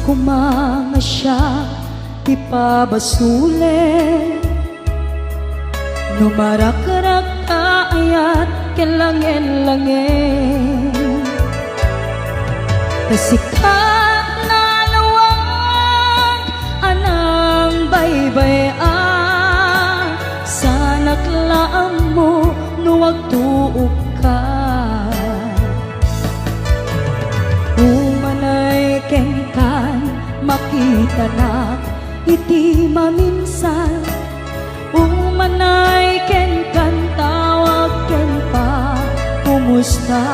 kumanga siya ipabasule, numarak-rak ayat kelangin-langin, kasikat na lawang anang baybayan, sanak laam mo nuwag tuog ka. Umanay kenkan makita na iti maminsan, umanay kenkan tawag ken pa kumusta.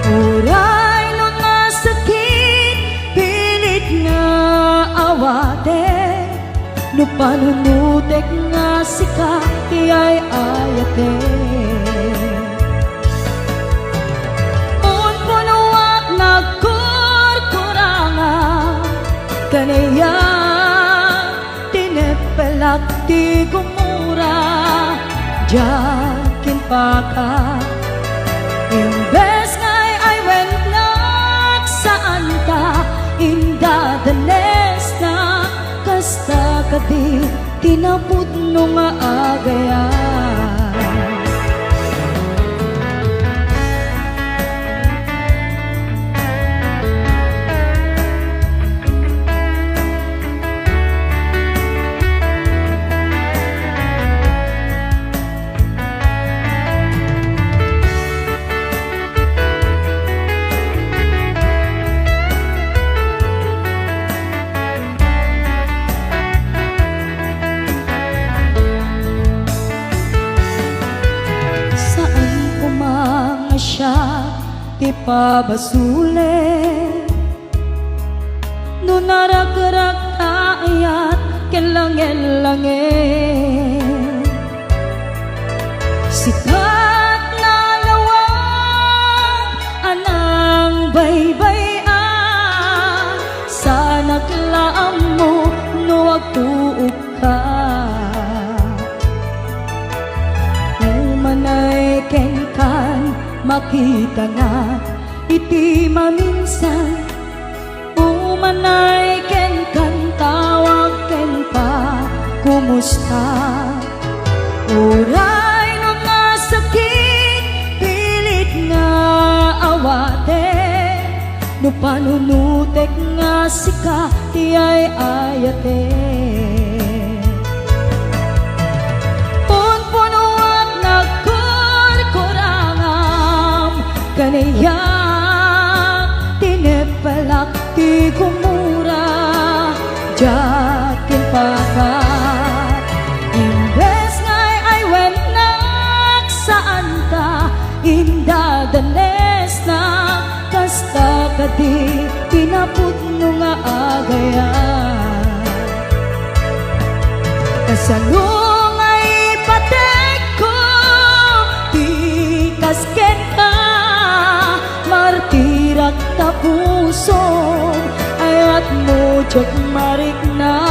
Uray no nasakit pilit nga awate, no panunutek nga sika iyay ayate. Kanaya tinepelak ti gumura, jakin pa ka. Imbes ngay ay wennak saan ka, inda danes na kasta ka di tinapud no nga agayan. Siya ti pabasule, no narak-rak ayat kelangin-langin, sikat na lawang anang baybayan, sanak laam mo nuwag tuog ka. Umanay kenkan makita na iti maminsan, umanay ken kan tawag ken pa kumusta. Uray no nasakit pilit nga awate, no panunutek nga sika tiyay ayate. Kanaya tinepelak ti gumura, jakin pakat. Imbes ngay ay wennak saan ka, inda danes na kasta ka di pinapud no nga agayan. Kasano ngay patek ko ti kasken ka, martirak ta puso ayat mo jak marik na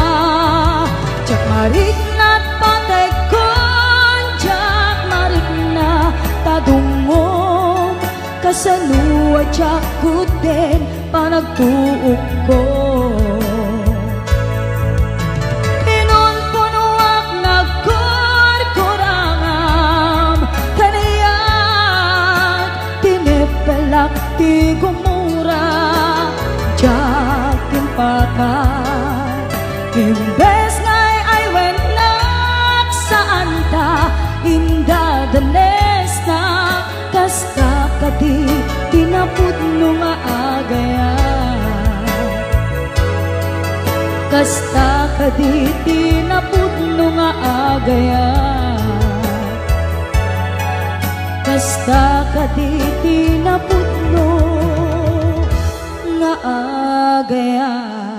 patay kon jak marik na tadungom, kasano jak kuten panagtuog ko. Inon punuak nagkurkurangam, kaniyak tinepelak ti gumura, jakin pakat. Imbes ngay ay wennak saan ta, inda danes na kasta ka di tinapud no nga agayan. Kasta ka di tinapud no nga agayan. Kasta ka di tinapud no nga agayan.